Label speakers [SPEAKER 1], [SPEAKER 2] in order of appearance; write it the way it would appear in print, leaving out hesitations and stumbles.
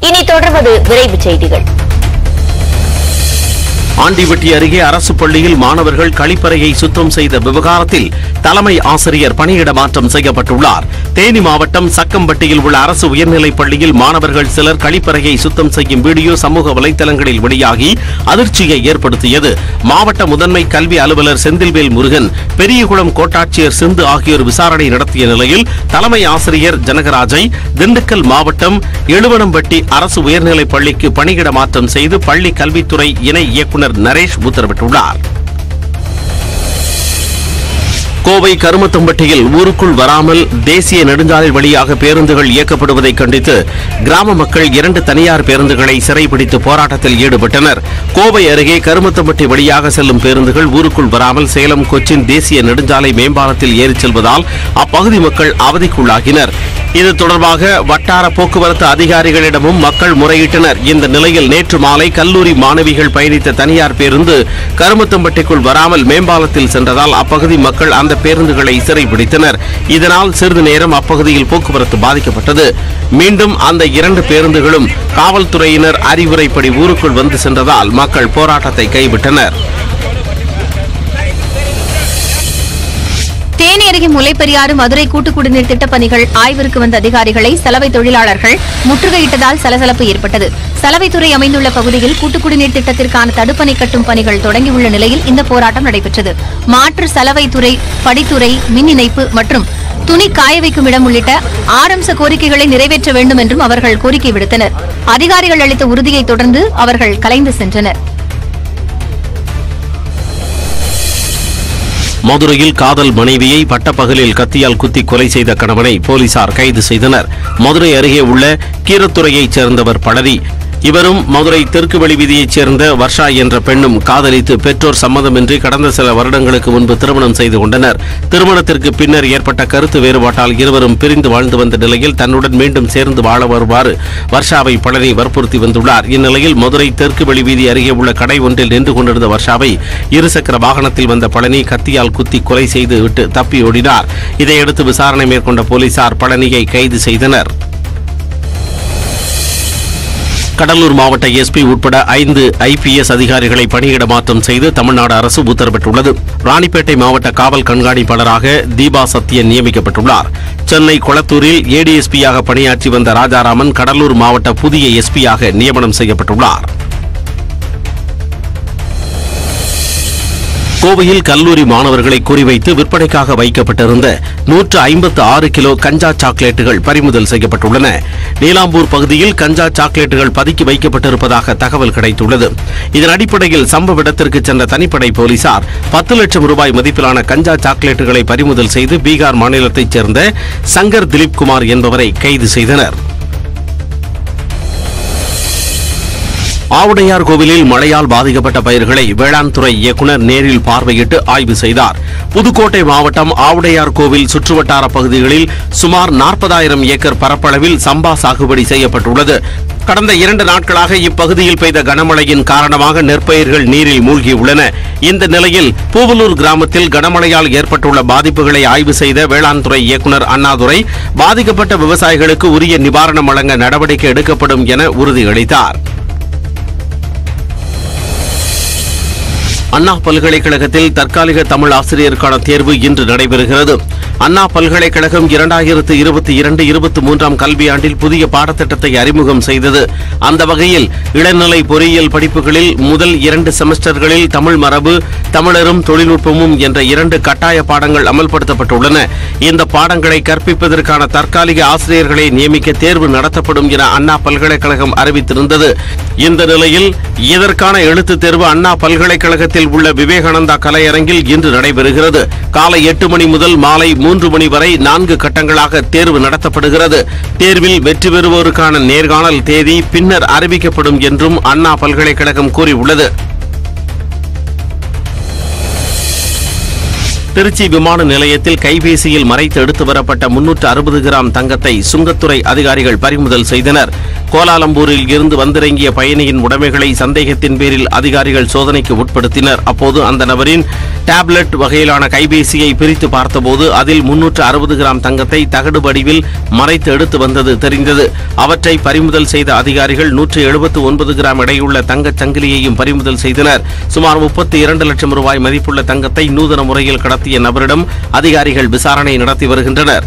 [SPEAKER 1] இனி தொடர்வது விரைவு செய்திகள்.
[SPEAKER 2] ஆண்டிவட்டி அருகே அரசு பள்ளியில் மாணவர்கள் கழிப்பறையை சுத்தம் செய்த விவகாரத்தில் தலைமை ஆசிரியர் பணியிட மாற்றம் செய்யப்பட்டுள்ளார். தேனி மாவட்டம் சக்கம்பட்டியில் உள்ள அரசு உயர்நிலைப் பள்ளியில் மாணவர்கள் சிலர் கழிப்பறையை சுத்தம் செய்யும் வீடியோ சமூக வலைதளங்களில் வெளியாகி அதிர்ச்சியை ஏற்படுத்தியது. மாவட்ட முதன்மை கல்வி அலுவலர் செந்தில்வேல் முருகன், பெரியகுளம் கோட்டாட்சியர் சிந்து ஆகியோர் விசாரணை நடத்திய நிலையில் தலைமை ஆசிரியர் ஜனகராஜை திண்டுக்கல் மாவட்டம் எழுவனம்பட்டி அரசு உயர்நிலைப் பள்ளிக்கு பணியிட மாற்றம் செய்து பள்ளி கல்வித்துறை இணை இயக்குநர் நரேஷ் உத்தரவிட்டுள்ளார். கோவை கருமத்தம்பட்டியில் ஊருக்குள் வராமல் தேசிய நெடுஞ்சாலை வழியாக பேருந்துகள் இயக்கப்படுவதை கண்டித்து கிராம மக்கள் 2 தனியார் பேருந்துகளை சிறைபிடித்து போராட்டத்தில் ஈடுபட்டனர். கோவை அருகே கருமத்தம்பட்டி வழியாக செல்லும் பேருந்துகள் ஊருக்குள் வராமல் சேலம் கொச்சின் தேசிய நெடுஞ்சாலை மேம்பாலத்தில் ஏறிச் செல்வதால் அப்பகுதி மக்கள் அவதிக்குள்ளாகினர். இது தொடர்பாக வட்டார போக்குவரத்து அதிகாரிகளிடமும் மக்கள் முறையிட்டனர். இந்த நிலையில் நேற்று மாலை கல்லூரி மாணவிகள் பயணித்த தனியார் பேருந்து கருமத்தம்பட்டிக்குள் வராமல் மேம்பாலத்தில் சென்றதால் அப்பகுதி மக்கள் அந்த பேருந்துகளை சிறைபிடித்தனர். இதனால் சிறிது நேரம் அப்பகுதியில் போக்குவரத்து பாதிக்கப்பட்டது. மீண்டும் அந்த 2 பேருந்துகளும் காவல்துறையினர் அறிவுரைப்படி ஊருக்குள் வந்து சென்றதால் மக்கள் போராட்டத்தை கைவிட்டனர்.
[SPEAKER 3] தேனி அருகே முல்லைப்பெரியாறு மதுரை கூட்டு குடிநீர் திட்டப் பணிகள் ஆய்விற்கு வந்த அதிகாரிகளை சலவை தொழிலாளர்கள் முற்றுகையிட்டதால் சலசலப்பு ஏற்பட்டது. சலவைத்துறை அமைந்துள்ள பகுதியில் கூட்டு குடிநீர் திட்டத்திற்கான தடுப்பணை கட்டும் பணிகள் தொடங்கியுள்ள நிலையில் இந்த போராட்டம் நடைபெற்றது. மாற்று சலவைத்துறை, படித்துறை, மின் இணைப்பு மற்றும் துணி காய வைக்கும் இடம் உள்ளிட்ட 6 அம்ச கோரிக்கைகளை நிறைவேற்ற வேண்டும் என்றும் அவர்கள் கோரிக்கை விடுத்தனர். அதிகாரிகள் அளித்த உறுதியை தொடர்ந்து அவர்கள் கலைந்து சென்றனர்.
[SPEAKER 2] மதுரையில் காதல் மனைவியை பட்டப்பகலில் கத்தியால் குத்தி கொலை செய்த கணவனை போலீசார் கைது செய்தனர். மதுரை அருகே உள்ள கீரத்துறையைச் சேர்ந்தவர் பழனி. இவரும் மதுரை தெற்கு வெளி வீதியைச் சேர்ந்த வர்ஷா என்ற பெண்ணும் காதலித்து பெற்றோர் சம்மதமின்றி கடந்த சில வருடங்களுக்கு முன்பு திருமணம் செய்து கொண்டனர். திருமணத்திற்கு பின்னர் ஏற்பட்ட கருத்து வேறுபாட்டால் இருவரும் பிரிந்து வாழ்ந்து வந்த நிலையில் தன்னுடன் மீண்டும் சேர்ந்து வாழ வருமாறு வர்ஷாவை பழனி வற்புறுத்தி வந்துள்ளார். இந்நிலையில் மதுரை தெற்கு வெளி வீதி அருகே உள்ள கடை ஒன்றில் நின்று கொண்டிருந்த வர்ஷாவை இருசக்கர வாகனத்தில் வந்த பழனி கத்தியால் குத்தி கொலை செய்து விட்டு தப்பி ஓடினார். இதையடுத்து விசாரணை மேற்கொண்ட போலீசார் பழனியை கைது செய்தனர். கடலூர் மாவட்ட எஸ்பி உட்பட 5 IPS அதிகாரிகளை பணியிட மாற்றம் செய்து தமிழ்நாடு அரசு உத்தரவிட்டுள்ளது. ராணிப்பேட்டை மாவட்ட காவல் கண்காணிப்பாளராக தீபா சத்யன் நியமிக்கப்பட்டுள்ளார். சென்னை கொளத்தூரில் ADSP-யாக பணியாற்றி வந்த ராஜாராமன் கடலூர் மாவட்ட புதிய SP-யாக நியமனம் செய்யப்பட்டுள்ளார். கோவையில் கல்லூரி மாணவர்களை குறிவைத்து விற்பனைக்காக வைக்கப்பட்டிருந்த 156 கிலோ கஞ்சா சாக்லேட்டுகள் பறிமுதல் செய்யப்பட்டுள்ளன. நீலாம்பூர் பகுதியில் கஞ்சா சாக்லேட்டுகள் பதுக்கி வைக்கப்பட்டிருப்பதாக தகவல் கிடைத்துள்ளது. இதன் அடிப்படையில் சம்பவ இடத்திற்கு சென்ற தனிப்படை போலீசார் 10 லட்சம் ரூபாய் மதிப்பிலான கஞ்சா சாக்லேட்டுகளை பறிமுதல் செய்து பீகார் மாநிலத்தைச் சேர்ந்த சங்கர் திலீப்குமார் என்பவரை கைது செய்தனர். ஆவுடையார் கோவிலில் மழையால் பாதிக்கப்பட்ட பயிர்களை வேளாண் துறை இயக்குநர் நேரில் பார்வையிட்டு ஆய்வு செய்தார். புதுக்கோட்டை மாவட்டம் ஆவுடையார் கோவில் சுற்றுவட்டார பகுதிகளில் சுமார் 40,000 ஏக்கர் பரப்பளவில் சம்பா சாகுபடி செய்யப்பட்டுள்ளது. கடந்த 2 நாட்களாக இப்பகுதியில் பெய்த கனமழையின் காரணமாக நெற்பயிர்கள் நீரில் மூழ்கியுள்ளன. இந்த நிலையில் பூவலூர் கிராமத்தில் கனமழையால் ஏற்பட்டுள்ள பாதிப்புகளை ஆய்வு செய்த வேளாண் துறை இயக்குநர் அண்ணாதுரை பாதிக்கப்பட்ட விவசாயிகளுக்கு உரிய நிவாரணம் வழங்க நடவடிக்கை எடுக்கப்படும் என உறுதியளித்தார். அண்ணா பல்கலைக்கழகத்தில் தற்காலிக தமிழ் ஆசிரியருக்கான தேர்வு இன்று நடைபெறுகிறது. அண்ணா பல்கலைக்கழகம் 2022-23 கல்வியாண்டில் புதிய பாடத்திட்டத்தை அறிமுகம் செய்தது. அந்த வகையில் இளநிலை பொறியியல் படிப்புகளில் முதல் 2 செமஸ்டர்களில் தமிழ் மரபு, தமிழரும் தொழில்நுட்பமும் என்ற 2 கட்டாய பாடங்கள் அமல்படுத்தப்பட்டுள்ளன. இந்த பாடங்களை கற்பிப்பதற்கான தற்காலிக ஆசிரியர்களை நியமிக்க தேர்வு நடத்தப்படும் என அண்ணா பல்கலைக்கழகம் அறிவித்திருந்தது. இந்த நிலையில் இதற்கான எழுத்துத் தேர்வு அண்ணா பல்கலைக்கழகத்தில் உள்ள விவேகானந்தா கலையரங்கில் இன்று நடைபெறுகிறது. காலை 8 மணி முதல் மாலை 3 மணி வரை 4 கட்டங்களாக தேர்வு நடத்தப்படுகிறது. தேர்வில் வெற்றி பெறுவோருக்கான நேர்காணல் தேதி பின்னர் அறிவிக்கப்படும் என்றும் அண்ணா பல்கலைக்கழகம் கூறியுள்ளது. திருச்சி விமான நிலையத்தில் கைபேசியில் மறைத்து எடுத்து வரப்பட்ட 360 கிராம் தங்கத்தை சுங்கத்துறை அதிகாரிகள் பறிமுதல் செய்தனர். கோலாலம்பூரில் இருந்து வந்திறங்கிய பயணியின் உடைமைகளை சந்தேகத்தின் பேரில் அதிகாரிகள் சோதனைக்கு உட்படுத்தினர். அப்போது அந்த நபரின் டேப்லெட் வகையிலான கைபேசியை பிரித்து பார்த்தபோது அதில் 360 கிராம் தங்கத்தை தகடு வடிவில் மறைத்து எடுத்து வந்தது தெரிந்தது. அவற்றை பறிமுதல் செய்த அதிகாரிகள் 179 கிராம் எடையுள்ள தங்கச் சங்கிலியையும் பறிமுதல் செய்தனர். சுமார் 32 லட்சம் ரூபாய் மதிப்புள்ள தங்கத்தை நூதன முறையில் கடத்திய நபரிடம் அதிகாரிகள் விசாரணை நடத்தி வருகின்றனர்.